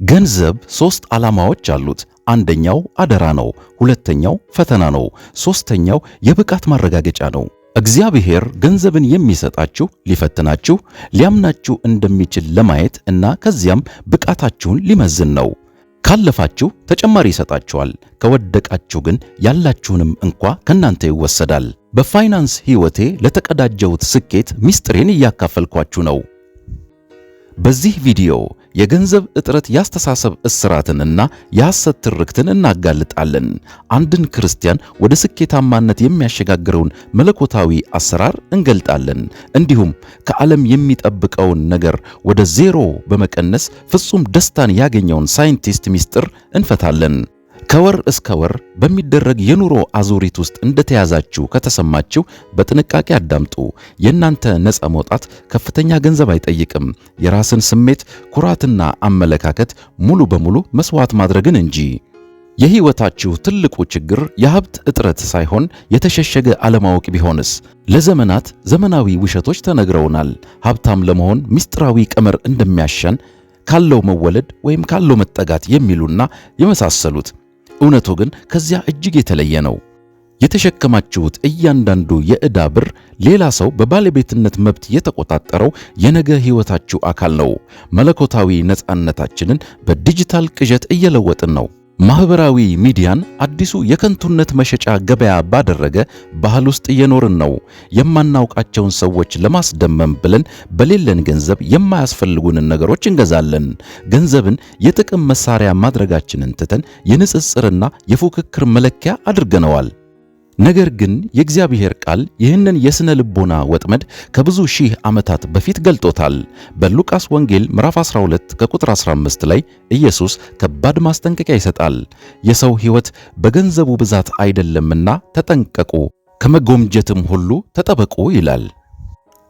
ገንዘብ ሶስት ዓላማዎች አሉት። አንደኛው አደራ ነው፣ ሁለተኛው ፈተና ነው፣ ሶስተኛው የብቃት ማረጋገጫ ነው። እግዚአብሔር ገንዘብን የሚሰጣችሁ ሊፈትናችሁ፣ ሊያምናችሁ እንደሚችል ለማየት እና ከዚያም ብቃታችሁን ሊመዝን ነው። ካለፋችሁ ተጨማሪ ይሰጣችኋል፣ ከወደቃችሁ ግን ያላችሁንም እንኳ ከናንተ ይወሰዳል። በፋይናንስ ሕይወቴ ለተቀዳጀሁት ስኬት ምስጢሬን እያካፈልኳችሁ ነው። በዚህ ቪዲዮ የገንዘብ እጥረት ያስተሳሰብ እስራትንና የሐሰት ትርክትን እናጋልጣለን። አንድን ክርስቲያን ወደ ስኬታማነት የሚያሸጋግረውን መለኮታዊ አሰራር እንገልጣለን። እንዲሁም ከዓለም የሚጠብቀውን ነገር ወደ ዜሮ በመቀነስ ፍጹም ደስታን ያገኘውን ሳይንቲስት ምስጢር እንፈታለን። ከወር እስከ ወር በሚደረግ የኑሮ አዙሪት ውስጥ እንደተያዛችሁ ከተሰማችሁ በጥንቃቄ አዳምጡ። የእናንተ ነፃ መውጣት ከፍተኛ ገንዘብ አይጠይቅም፣ የራስን ስሜት፣ ኩራትና አመለካከት ሙሉ በሙሉ መስዋዕት ማድረግን እንጂ። የሕይወታችሁ ትልቁ ችግር የሀብት እጥረት ሳይሆን የተሸሸገ አለማወቅ ቢሆንስ? ለዘመናት ዘመናዊ ውሸቶች ተነግረውናል። ሀብታም ለመሆን ምስጢራዊ ቀመር እንደሚያሻን፣ ካለው መወለድ ወይም ካለው መጠጋት የሚሉና የመሳሰሉት። እውነቱ ግን ከዚያ እጅግ የተለየ ነው። የተሸከማችሁት እያንዳንዱ የዕዳ ብር ሌላ ሰው በባለቤትነት መብት የተቆጣጠረው የነገ ሕይወታችሁ አካል ነው። መለኮታዊ ነፃነታችንን በዲጂታል ቅዠት እየለወጥን ነው። ማህበራዊ ሚዲያን አዲሱ የከንቱነት መሸጫ ገበያ ባደረገ ባህል ውስጥ እየኖርን ነው። የማናውቃቸውን ሰዎች ለማስደመም ብለን በሌለን ገንዘብ የማያስፈልጉንን ነገሮች እንገዛለን። ገንዘብን የጥቅም መሳሪያ ማድረጋችንን ትተን የንጽጽርና የፉክክር መለኪያ አድርገነዋል። ነገር ግን የእግዚአብሔር ቃል ይህንን የስነ ልቦና ወጥመድ ከብዙ ሺህ ዓመታት በፊት ገልጦታል። በሉቃስ ወንጌል ምዕራፍ 12 ከቁጥር 15 ላይ ኢየሱስ ከባድ ማስጠንቀቂያ ይሰጣል። የሰው ሕይወት በገንዘቡ ብዛት አይደለምና ተጠንቀቁ፣ ከመጎምጀትም ሁሉ ተጠበቁ ይላል።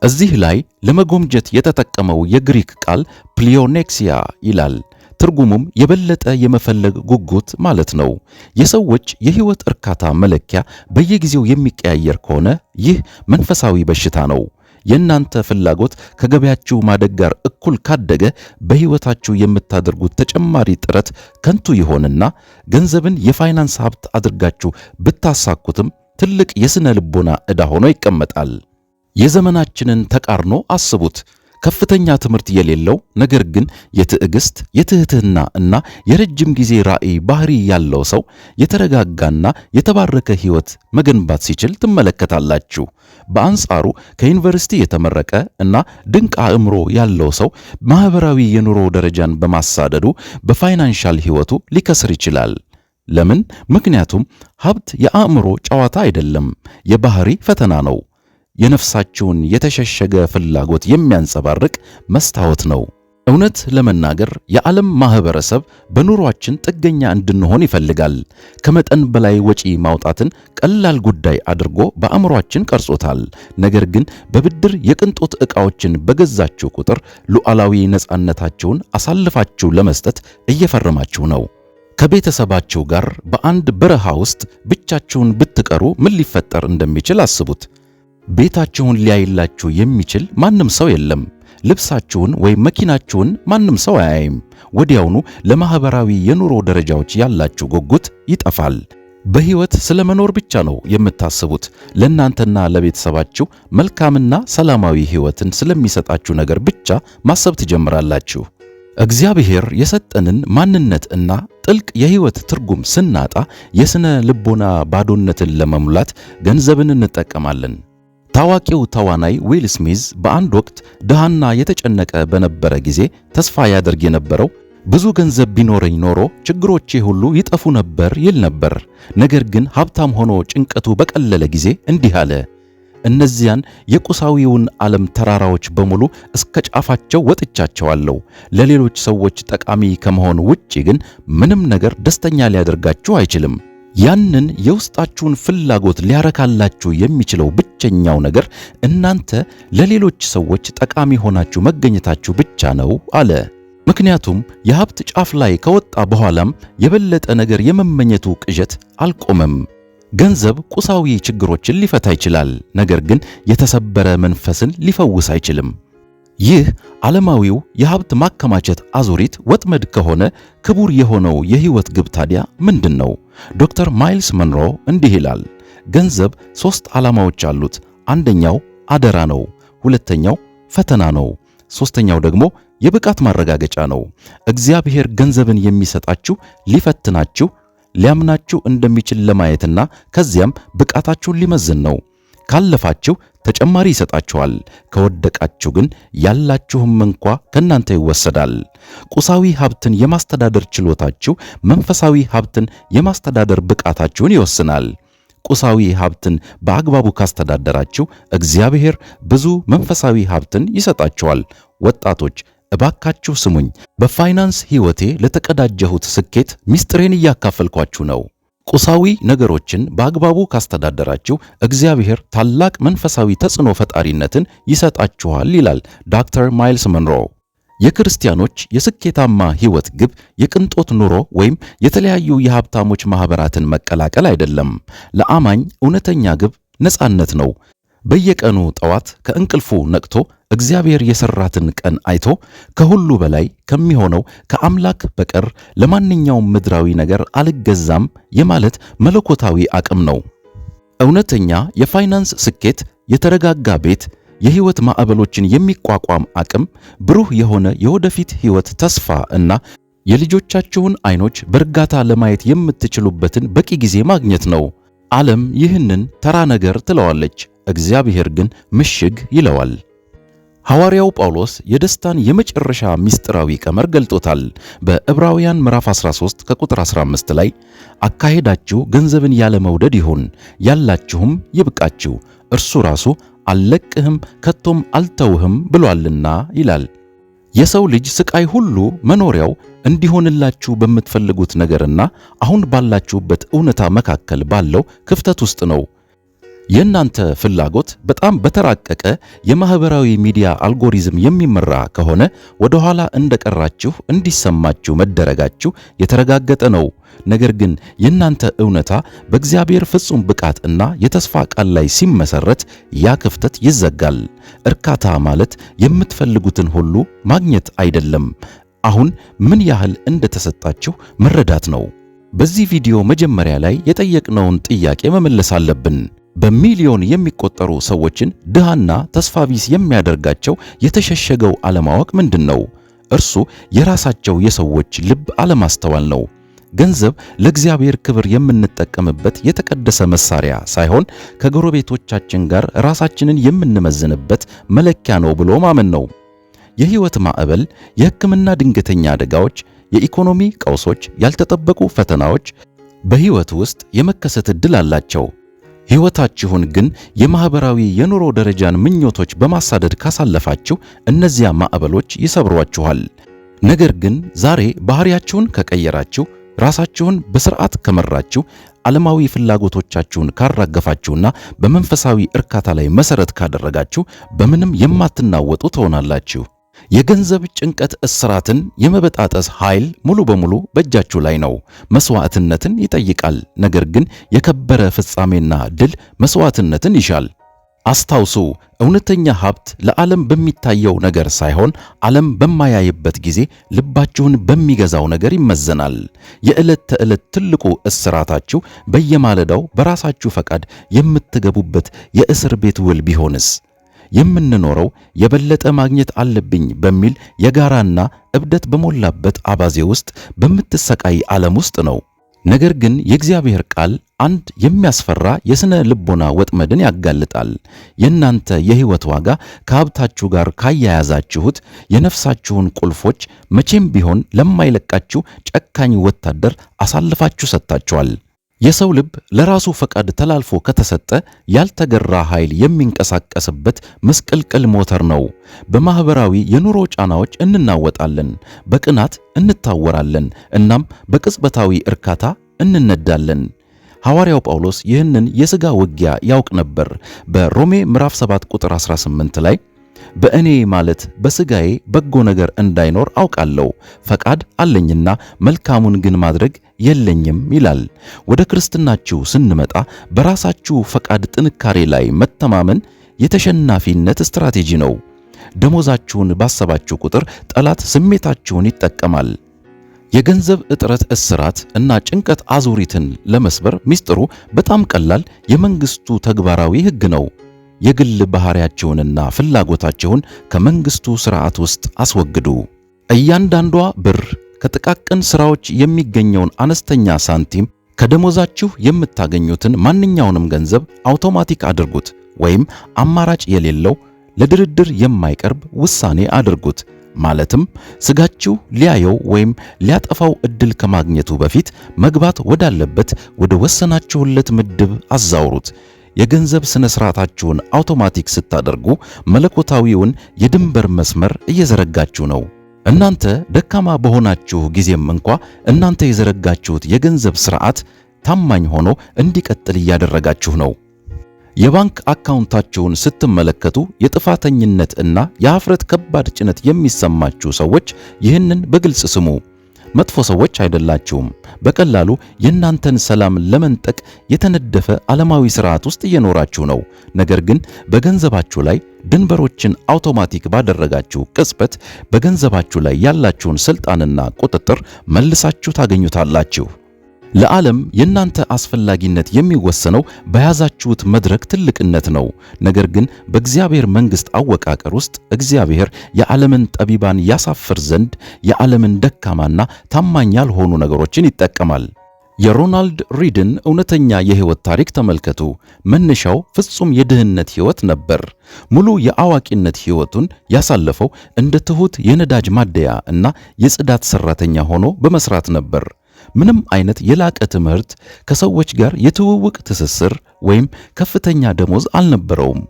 እዚህ ላይ ለመጎምጀት የተጠቀመው የግሪክ ቃል ፕሊዮኔክሲያ ይላል። ትርጉሙም የበለጠ የመፈለግ ጉጉት ማለት ነው። የሰዎች የሕይወት እርካታ መለኪያ በየጊዜው የሚቀያየር ከሆነ ይህ መንፈሳዊ በሽታ ነው። የእናንተ ፍላጎት ከገበያችሁ ማደግ ጋር እኩል ካደገ በሕይወታችሁ የምታደርጉት ተጨማሪ ጥረት ከንቱ ይሆንና ገንዘብን የፋይናንስ ሀብት አድርጋችሁ ብታሳኩትም ትልቅ የሥነ ልቦና ዕዳ ሆኖ ይቀመጣል። የዘመናችንን ተቃርኖ አስቡት። ከፍተኛ ትምህርት የሌለው ነገር ግን የትዕግስት፣ የትህትና እና የረጅም ጊዜ ራዕይ ባህሪ ያለው ሰው የተረጋጋና የተባረከ ሕይወት መገንባት ሲችል ትመለከታላችሁ። በአንጻሩ ከዩኒቨርሲቲ የተመረቀ እና ድንቅ አእምሮ ያለው ሰው ማህበራዊ የኑሮ ደረጃን በማሳደዱ በፋይናንሻል ሕይወቱ ሊከስር ይችላል። ለምን? ምክንያቱም ሀብት የአእምሮ ጨዋታ አይደለም፣ የባህሪ ፈተና ነው። የነፍሳችሁን የተሸሸገ ፍላጎት የሚያንጸባርቅ መስታወት ነው። እውነት ለመናገር የዓለም ማህበረሰብ በኑሯችን ጥገኛ እንድንሆን ይፈልጋል። ከመጠን በላይ ወጪ ማውጣትን ቀላል ጉዳይ አድርጎ በአእምሯችን ቀርጾታል። ነገር ግን በብድር የቅንጦት ዕቃዎችን በገዛችሁ ቁጥር ሉዓላዊ ነፃነታችሁን አሳልፋችሁ ለመስጠት እየፈረማችሁ ነው። ከቤተሰባችሁ ጋር በአንድ በረሃ ውስጥ ብቻችሁን ብትቀሩ ምን ሊፈጠር እንደሚችል አስቡት። ቤታችሁን ሊያይላችሁ የሚችል ማንም ሰው የለም። ልብሳችሁን ወይም መኪናችሁን ማንም ሰው አያይም። ወዲያውኑ ለማህበራዊ የኑሮ ደረጃዎች ያላችሁ ጉጉት ይጠፋል። በሕይወት ስለመኖር ብቻ ነው የምታስቡት። ለእናንተና ለቤተሰባችሁ መልካምና ሰላማዊ ሕይወትን ስለሚሰጣችሁ ነገር ብቻ ማሰብ ትጀምራላችሁ። እግዚአብሔር የሰጠንን ማንነት እና ጥልቅ የሕይወት ትርጉም ስናጣ የሥነ ልቦና ባዶነትን ለመሙላት ገንዘብን እንጠቀማለን። ታዋቂው ተዋናይ ዊል ስሚዝ በአንድ ወቅት ድሃና የተጨነቀ በነበረ ጊዜ ተስፋ ያደርግ የነበረው ብዙ ገንዘብ ቢኖረኝ ኖሮ ችግሮቼ ሁሉ ይጠፉ ነበር ይል ነበር። ነገር ግን ሀብታም ሆኖ ጭንቀቱ በቀለለ ጊዜ እንዲህ አለ፣ እነዚያን የቁሳዊውን ዓለም ተራራዎች በሙሉ እስከ ጫፋቸው ወጥቻቸዋለሁ። ለሌሎች ሰዎች ጠቃሚ ከመሆን ውጪ ግን ምንም ነገር ደስተኛ ሊያደርጋችሁ አይችልም። ያንን የውስጣችሁን ፍላጎት ሊያረካላችሁ የሚችለው ብቸኛው ነገር እናንተ ለሌሎች ሰዎች ጠቃሚ ሆናችሁ መገኘታችሁ ብቻ ነው አለ። ምክንያቱም የሀብት ጫፍ ላይ ከወጣ በኋላም የበለጠ ነገር የመመኘቱ ቅዠት አልቆመም። ገንዘብ ቁሳዊ ችግሮችን ሊፈታ ይችላል፣ ነገር ግን የተሰበረ መንፈስን ሊፈውስ አይችልም። ይህ ዓለማዊው የሀብት ማከማቸት አዙሪት ወጥመድ ከሆነ ክቡር የሆነው የሕይወት ግብ ታዲያ ምንድን ነው? ዶክተር ማይልስ መንሮ እንዲህ ይላል። ገንዘብ 3 ዓላማዎች አሉት። አንደኛው አደራ ነው። ሁለተኛው ፈተና ነው። ሦስተኛው ደግሞ የብቃት ማረጋገጫ ነው። እግዚአብሔር ገንዘብን የሚሰጣችሁ ሊፈትናችሁ፣ ሊያምናችሁ እንደሚችል ለማየትና ከዚያም ብቃታችሁን ሊመዝን ነው። ካለፋችሁ ተጨማሪ ይሰጣችኋል። ከወደቃችሁ ግን ያላችሁም እንኳ ከናንተ ይወሰዳል። ቁሳዊ ሀብትን የማስተዳደር ችሎታችሁ መንፈሳዊ ሀብትን የማስተዳደር ብቃታችሁን ይወስናል። ቁሳዊ ሀብትን በአግባቡ ካስተዳደራችሁ እግዚአብሔር ብዙ መንፈሳዊ ሀብትን ይሰጣችኋል። ወጣቶች እባካችሁ ስሙኝ። በፋይናንስ ሕይወቴ ለተቀዳጀሁት ስኬት ምስጢሬን እያካፈልኳችሁ ነው። ቁሳዊ ነገሮችን በአግባቡ ካስተዳደራችሁ እግዚአብሔር ታላቅ መንፈሳዊ ተጽዕኖ ፈጣሪነትን ይሰጣችኋል ይላል ዶክተር ማይልስ መንሮ። የክርስቲያኖች የስኬታማ ሕይወት ግብ የቅንጦት ኑሮ ወይም የተለያዩ የሀብታሞች ማኅበራትን መቀላቀል አይደለም። ለአማኝ እውነተኛ ግብ ነጻነት ነው። በየቀኑ ጠዋት ከእንቅልፉ ነቅቶ እግዚአብሔር የሰራትን ቀን አይቶ ከሁሉ በላይ ከሚሆነው ከአምላክ በቀር ለማንኛውም ምድራዊ ነገር አልገዛም የማለት መለኮታዊ አቅም ነው። እውነተኛ የፋይናንስ ስኬት የተረጋጋ ቤት፣ የሕይወት ማዕበሎችን የሚቋቋም አቅም፣ ብሩህ የሆነ የወደፊት ሕይወት ተስፋ እና የልጆቻችሁን ዓይኖች በእርጋታ ለማየት የምትችሉበትን በቂ ጊዜ ማግኘት ነው። ዓለም ይህንን ተራ ነገር ትለዋለች፣ እግዚአብሔር ግን ምሽግ ይለዋል። ሐዋርያው ጳውሎስ የደስታን የመጨረሻ ምስጢራዊ ቀመር ገልጦታል። በዕብራውያን ምዕራፍ 13 ከቁጥር 15 ላይ አካሄዳችሁ ገንዘብን ያለ መውደድ ይሁን፣ ያላችሁም ይብቃችሁ፣ እርሱ ራሱ አልለቅህም ከቶም አልተውህም ብሏልና ይላል። የሰው ልጅ ስቃይ ሁሉ መኖሪያው እንዲሆንላችሁ በምትፈልጉት ነገርና አሁን ባላችሁበት እውነታ መካከል ባለው ክፍተት ውስጥ ነው። የእናንተ ፍላጎት በጣም በተራቀቀ የማህበራዊ ሚዲያ አልጎሪዝም የሚመራ ከሆነ ወደ ኋላ እንደቀራችሁ እንዲሰማችሁ መደረጋችሁ የተረጋገጠ ነው። ነገር ግን የእናንተ እውነታ በእግዚአብሔር ፍጹም ብቃት እና የተስፋ ቃል ላይ ሲመሰረት ያ ክፍተት ይዘጋል። እርካታ ማለት የምትፈልጉትን ሁሉ ማግኘት አይደለም፣ አሁን ምን ያህል እንደተሰጣችሁ መረዳት ነው። በዚህ ቪዲዮ መጀመሪያ ላይ የጠየቅነውን ጥያቄ መመለስ አለብን። በሚሊዮን የሚቆጠሩ ሰዎችን ድሃና ተስፋ ቢስ የሚያደርጋቸው የተሸሸገው አለማወቅ ምንድን ነው? እርሱ የራሳቸው የሰዎች ልብ አለማስተዋል ነው። ገንዘብ ለእግዚአብሔር ክብር የምንጠቀምበት የተቀደሰ መሳሪያ ሳይሆን ከጎረቤቶቻችን ጋር ራሳችንን የምንመዝንበት መለኪያ ነው ብሎ ማመን ነው። የሕይወት ማዕበል፣ የሕክምና ድንገተኛ አደጋዎች፣ የኢኮኖሚ ቀውሶች፣ ያልተጠበቁ ፈተናዎች በሕይወት ውስጥ የመከሰት ዕድል አላቸው። ሕይወታችሁን ግን የማኅበራዊ የኑሮ ደረጃን ምኞቶች በማሳደድ ካሳለፋችሁ እነዚያ ማዕበሎች ይሰብሯችኋል። ነገር ግን ዛሬ ባሕሪያችሁን ከቀየራችሁ፣ ራሳችሁን በሥርዓት ከመራችሁ፣ ዓለማዊ ፍላጎቶቻችሁን ካራገፋችሁና በመንፈሳዊ እርካታ ላይ መሠረት ካደረጋችሁ በምንም የማትናወጡ ትሆናላችሁ። የገንዘብ ጭንቀት እስራትን የመበጣጠስ ኃይል ሙሉ በሙሉ በእጃችሁ ላይ ነው። መስዋዕትነትን ይጠይቃል። ነገር ግን የከበረ ፍጻሜና ድል መስዋዕትነትን ይሻል። አስታውሱ፣ እውነተኛ ሀብት ለዓለም በሚታየው ነገር ሳይሆን ዓለም በማያይበት ጊዜ ልባችሁን በሚገዛው ነገር ይመዘናል። የዕለት ተዕለት ትልቁ እስራታችሁ በየማለዳው በራሳችሁ ፈቃድ የምትገቡበት የእስር ቤት ውል ቢሆንስ? የምንኖረው የበለጠ ማግኘት አለብኝ በሚል የጋራና እብደት በሞላበት አባዜ ውስጥ በምትሰቃይ ዓለም ውስጥ ነው። ነገር ግን የእግዚአብሔር ቃል አንድ የሚያስፈራ የሥነ ልቦና ወጥመድን ያጋልጣል። የእናንተ የሕይወት ዋጋ ከሀብታችሁ ጋር ካያያዛችሁት የነፍሳችሁን ቁልፎች መቼም ቢሆን ለማይለቃችሁ ጨካኝ ወታደር አሳልፋችሁ ሰጥታችኋል። የሰው ልብ ለራሱ ፈቃድ ተላልፎ ከተሰጠ ያልተገራ ኃይል የሚንቀሳቀስበት መስቀልቅል ሞተር ነው። በማኅበራዊ የኑሮ ጫናዎች እንናወጣለን፣ በቅናት እንታወራለን፣ እናም በቅጽበታዊ እርካታ እንነዳለን። ሐዋርያው ጳውሎስ ይህንን የሥጋ ውጊያ ያውቅ ነበር። በሮሜ ምዕራፍ 7 ቁጥር 18 ላይ በእኔ ማለት በሥጋዬ በጎ ነገር እንዳይኖር አውቃለሁ፣ ፈቃድ አለኝና መልካሙን ግን ማድረግ የለኝም ይላል። ወደ ክርስትናችሁ ስንመጣ በራሳችሁ ፈቃድ ጥንካሬ ላይ መተማመን የተሸናፊነት ስትራቴጂ ነው። ደሞዛችሁን ባሰባችሁ ቁጥር ጠላት ስሜታችሁን ይጠቀማል። የገንዘብ እጥረት እስራት እና ጭንቀት አዙሪትን ለመስበር ሚስጥሩ በጣም ቀላል የመንግስቱ ተግባራዊ ሕግ ነው። የግል ባህሪያችሁንና ፍላጎታችሁን ከመንግስቱ ሥርዓት ውስጥ አስወግዱ። እያንዳንዷ ብር ከጥቃቅን ሥራዎች የሚገኘውን አነስተኛ ሳንቲም ከደሞዛችሁ የምታገኙትን ማንኛውንም ገንዘብ አውቶማቲክ አድርጉት፣ ወይም አማራጭ የሌለው ለድርድር የማይቀርብ ውሳኔ አድርጉት። ማለትም ስጋችሁ ሊያየው ወይም ሊያጠፋው እድል ከማግኘቱ በፊት መግባት ወዳለበት ወደ ወሰናችሁለት ምድብ አዛውሩት። የገንዘብ ስነ ስርዓታችሁን አውቶማቲክ ስታደርጉ መለኮታዊውን የድንበር መስመር እየዘረጋችሁ ነው። እናንተ ደካማ በሆናችሁ ጊዜም እንኳ እናንተ የዘረጋችሁት የገንዘብ ስርዓት ታማኝ ሆኖ እንዲቀጥል እያደረጋችሁ ነው። የባንክ አካውንታችሁን ስትመለከቱ የጥፋተኝነት እና የኀፍረት ከባድ ጭነት የሚሰማችሁ ሰዎች ይህንን በግልጽ ስሙ። መጥፎ ሰዎች አይደላችሁም። በቀላሉ የእናንተን ሰላም ለመንጠቅ የተነደፈ ዓለማዊ ሥርዓት ውስጥ እየኖራችሁ ነው። ነገር ግን በገንዘባችሁ ላይ ድንበሮችን አውቶማቲክ ባደረጋችሁ ቅጽበት በገንዘባችሁ ላይ ያላችሁን ሥልጣንና ቁጥጥር መልሳችሁ ታገኙታላችሁ። ለዓለም የእናንተ አስፈላጊነት የሚወሰነው በያዛችሁት መድረክ ትልቅነት ነው። ነገር ግን በእግዚአብሔር መንግሥት አወቃቀር ውስጥ እግዚአብሔር የዓለምን ጠቢባን ያሳፍር ዘንድ የዓለምን ደካማና ታማኝ ያልሆኑ ነገሮችን ይጠቀማል። የሮናልድ ሪድን እውነተኛ የሕይወት ታሪክ ተመልከቱ። መነሻው ፍጹም የድህነት ሕይወት ነበር። ሙሉ የአዋቂነት ሕይወቱን ያሳለፈው እንደ ትሑት የነዳጅ ማደያ እና የጽዳት ሠራተኛ ሆኖ በመሥራት ነበር። ምንም አይነት የላቀ ትምህርት፣ ከሰዎች ጋር የትውውቅ ትስስር ወይም ከፍተኛ ደሞዝ አልነበረውም።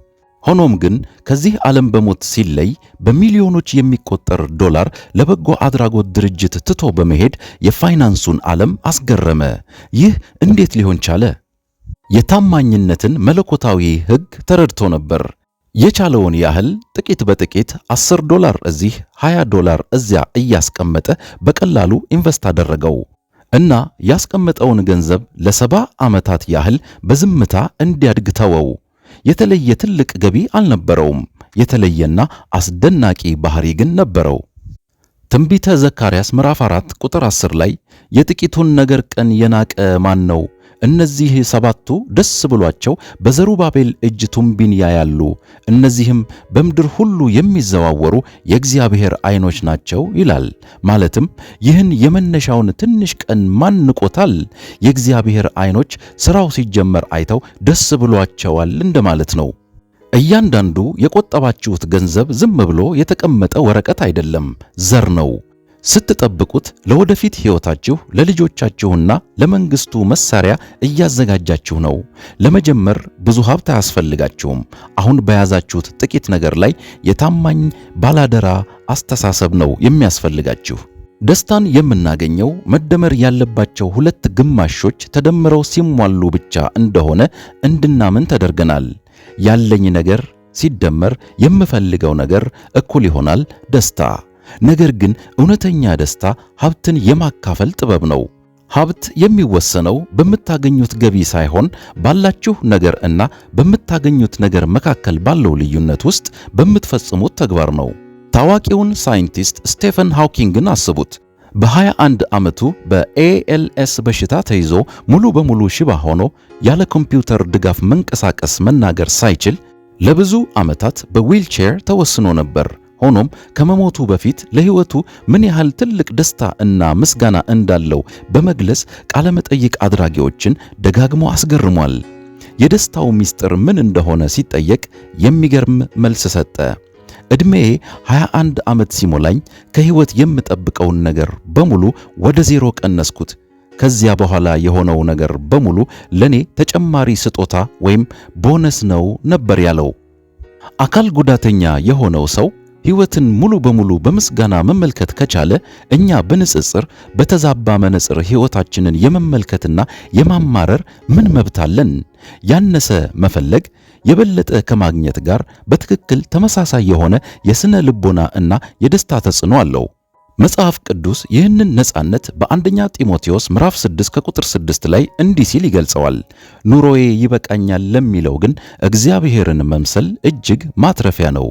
ሆኖም ግን ከዚህ ዓለም በሞት ሲለይ በሚሊዮኖች የሚቆጠር ዶላር ለበጎ አድራጎት ድርጅት ትቶ በመሄድ የፋይናንሱን ዓለም አስገረመ። ይህ እንዴት ሊሆን ቻለ? የታማኝነትን መለኮታዊ ሕግ ተረድቶ ነበር። የቻለውን ያህል ጥቂት በጥቂት $10 እዚህ $20 እዚያ እያስቀመጠ በቀላሉ ኢንቨስት አደረገው እና ያስቀመጠውን ገንዘብ ለ70 ዓመታት ያህል በዝምታ እንዲያድግ ተወው። የተለየ ትልቅ ገቢ አልነበረውም። የተለየና አስደናቂ ባህሪ ግን ነበረው። ትንቢተ ዘካርያስ ምዕራፍ 4 ቁጥር 10 ላይ የጥቂቱን ነገር ቀን የናቀ ማን ነው? እነዚህ 7ቱ ደስ ብሏቸው በዘሩባቤል እጅ ቱንቢን ያያሉ። እነዚህም በምድር ሁሉ የሚዘዋወሩ የእግዚአብሔር ዓይኖች ናቸው ይላል። ማለትም ይህን የመነሻውን ትንሽ ቀን ማን ንቆታል? የእግዚአብሔር ዓይኖች ሥራው ሲጀመር አይተው ደስ ብሏቸዋል እንደማለት ነው። እያንዳንዱ የቆጠባችሁት ገንዘብ ዝም ብሎ የተቀመጠ ወረቀት አይደለም፣ ዘር ነው። ስትጠብቁት ለወደፊት ሕይወታችሁ፣ ለልጆቻችሁና ለመንግሥቱ መሳሪያ እያዘጋጃችሁ ነው። ለመጀመር ብዙ ሀብት አያስፈልጋችሁም። አሁን በያዛችሁት ጥቂት ነገር ላይ የታማኝ ባላደራ አስተሳሰብ ነው የሚያስፈልጋችሁ። ደስታን የምናገኘው መደመር ያለባቸው ሁለት ግማሾች ተደምረው ሲሟሉ ብቻ እንደሆነ እንድናምን ተደርገናል። ያለኝ ነገር ሲደመር የምፈልገው ነገር እኩል ይሆናል ደስታ። ነገር ግን እውነተኛ ደስታ ሀብትን የማካፈል ጥበብ ነው። ሀብት የሚወሰነው በምታገኙት ገቢ ሳይሆን ባላችሁ ነገር እና በምታገኙት ነገር መካከል ባለው ልዩነት ውስጥ በምትፈጽሙት ተግባር ነው። ታዋቂውን ሳይንቲስት ስቴፈን ሃውኪንግን አስቡት። በ21 ዓመቱ በኤኤልኤስ በሽታ ተይዞ ሙሉ በሙሉ ሽባ ሆኖ ያለ ኮምፒውተር ድጋፍ መንቀሳቀስ መናገር ሳይችል ለብዙ ዓመታት በዊልቼር ተወስኖ ነበር። ሆኖም ከመሞቱ በፊት ለሕይወቱ ምን ያህል ትልቅ ደስታ እና ምስጋና እንዳለው በመግለጽ ቃለመጠይቅ አድራጊዎችን ደጋግሞ አስገርሟል። የደስታው ምስጢር ምን እንደሆነ ሲጠየቅ የሚገርም መልስ ሰጠ። ዕድሜዬ 21 ዓመት ሲሞላኝ ከሕይወት የምጠብቀውን ነገር በሙሉ ወደ ዜሮ ቀነስኩት። ከዚያ በኋላ የሆነው ነገር በሙሉ ለኔ ተጨማሪ ስጦታ ወይም ቦነስ ነው ነበር ያለው። አካል ጉዳተኛ የሆነው ሰው ሕይወትን ሙሉ በሙሉ በምስጋና መመልከት ከቻለ እኛ በንጽጽር በተዛባ መነጽር ሕይወታችንን የመመልከትና የማማረር ምን መብት አለን? ያነሰ መፈለግ የበለጠ ከማግኘት ጋር በትክክል ተመሳሳይ የሆነ የስነ ልቦና እና የደስታ ተጽዕኖ አለው። መጽሐፍ ቅዱስ ይህንን ነጻነት በአንደኛ ጢሞቴዎስ ምዕራፍ 6 ከቁጥር 6 ላይ እንዲህ ሲል ይገልጸዋል። ኑሮዬ ይበቃኛል ለሚለው ግን እግዚአብሔርን መምሰል እጅግ ማትረፊያ ነው።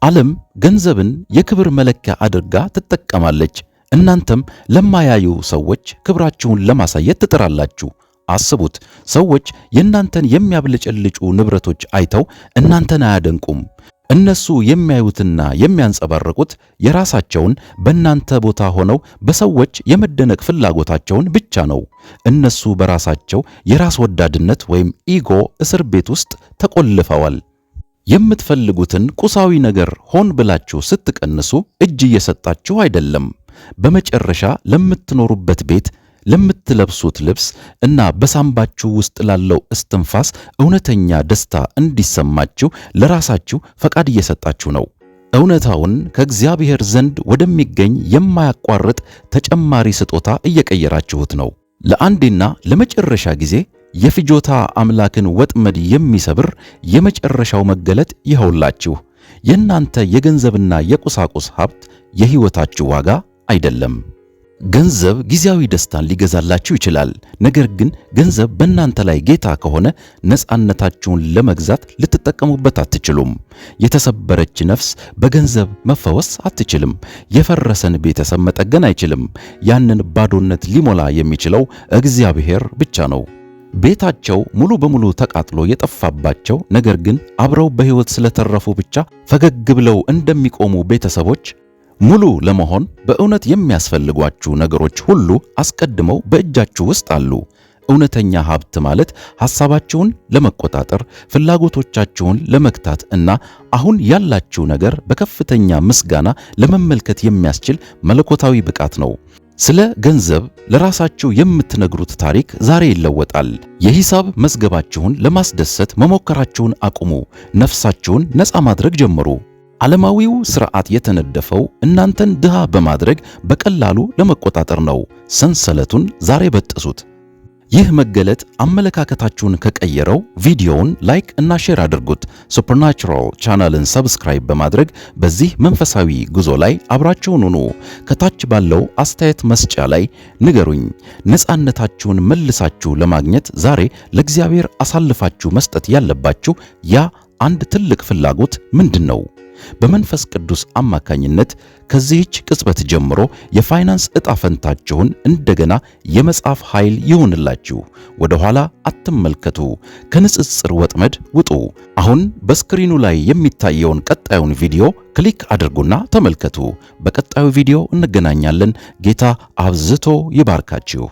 ዓለም ገንዘብን የክብር መለኪያ አድርጋ ትጠቀማለች። እናንተም ለማያዩ ሰዎች ክብራችሁን ለማሳየት ትጥራላችሁ። አስቡት፣ ሰዎች የእናንተን የሚያብለጨልጩ ንብረቶች አይተው እናንተን አያደንቁም። እነሱ የሚያዩትና የሚያንጸባርቁት የራሳቸውን በእናንተ ቦታ ሆነው በሰዎች የመደነቅ ፍላጎታቸውን ብቻ ነው። እነሱ በራሳቸው የራስ ወዳድነት ወይም ኢጎ እስር ቤት ውስጥ ተቆልፈዋል። የምትፈልጉትን ቁሳዊ ነገር ሆን ብላችሁ ስትቀንሱ እጅ እየሰጣችሁ አይደለም። በመጨረሻ ለምትኖሩበት ቤት፣ ለምትለብሱት ልብስ እና በሳምባችሁ ውስጥ ላለው እስትንፋስ እውነተኛ ደስታ እንዲሰማችሁ ለራሳችሁ ፈቃድ እየሰጣችሁ ነው። እውነታውን ከእግዚአብሔር ዘንድ ወደሚገኝ የማያቋርጥ ተጨማሪ ስጦታ እየቀየራችሁት ነው። ለአንዴና ለመጨረሻ ጊዜ የፍጆታ አምላክን ወጥመድ የሚሰብር የመጨረሻው መገለጥ ይኸውላችሁ። የእናንተ የገንዘብና የቁሳቁስ ሀብት የሕይወታችሁ ዋጋ አይደለም። ገንዘብ ጊዜያዊ ደስታን ሊገዛላችሁ ይችላል። ነገር ግን ገንዘብ በእናንተ ላይ ጌታ ከሆነ ነፃነታችሁን ለመግዛት ልትጠቀሙበት አትችሉም። የተሰበረች ነፍስ በገንዘብ መፈወስ አትችልም። የፈረሰን ቤተሰብ መጠገን አይችልም። ያንን ባዶነት ሊሞላ የሚችለው እግዚአብሔር ብቻ ነው። ቤታቸው ሙሉ በሙሉ ተቃጥሎ የጠፋባቸው ነገር ግን አብረው በሕይወት ስለተረፉ ብቻ ፈገግ ብለው እንደሚቆሙ ቤተሰቦች ሙሉ ለመሆን በእውነት የሚያስፈልጓችሁ ነገሮች ሁሉ አስቀድመው በእጃችሁ ውስጥ አሉ። እውነተኛ ሀብት ማለት ሐሳባችሁን ለመቆጣጠር፣ ፍላጎቶቻችሁን ለመግታት እና አሁን ያላችሁ ነገር በከፍተኛ ምስጋና ለመመልከት የሚያስችል መለኮታዊ ብቃት ነው። ስለ ገንዘብ ለራሳችሁ የምትነግሩት ታሪክ ዛሬ ይለወጣል። የሂሳብ መዝገባችሁን ለማስደሰት መሞከራችሁን አቁሙ። ነፍሳችሁን ነፃ ማድረግ ጀምሩ። ዓለማዊው ሥርዓት የተነደፈው እናንተን ድሃ በማድረግ በቀላሉ ለመቆጣጠር ነው። ሰንሰለቱን ዛሬ በጥሱት። ይህ መገለጥ አመለካከታችሁን ከቀየረው ቪዲዮውን ላይክ እና ሼር አድርጉት። ሱፐርናቹራል ቻናልን ሰብስክራይብ በማድረግ በዚህ መንፈሳዊ ጉዞ ላይ አብራችሁን ሁኑ። ከታች ባለው አስተያየት መስጫ ላይ ንገሩኝ። ነፃነታችሁን መልሳችሁ ለማግኘት ዛሬ ለእግዚአብሔር አሳልፋችሁ መስጠት ያለባችሁ ያ አንድ ትልቅ ፍላጎት ምንድን ነው? በመንፈስ ቅዱስ አማካኝነት ከዚህች ቅጽበት ጀምሮ የፋይናንስ ዕጣ ፈንታችሁን እንደገና የመጻፍ ኃይል ይሁንላችሁ። ወደ ኋላ አትመልከቱ። ከንጽጽር ወጥመድ ውጡ። አሁን በስክሪኑ ላይ የሚታየውን ቀጣዩን ቪዲዮ ክሊክ አድርጉና ተመልከቱ። በቀጣዩ ቪዲዮ እንገናኛለን። ጌታ አብዝቶ ይባርካችሁ።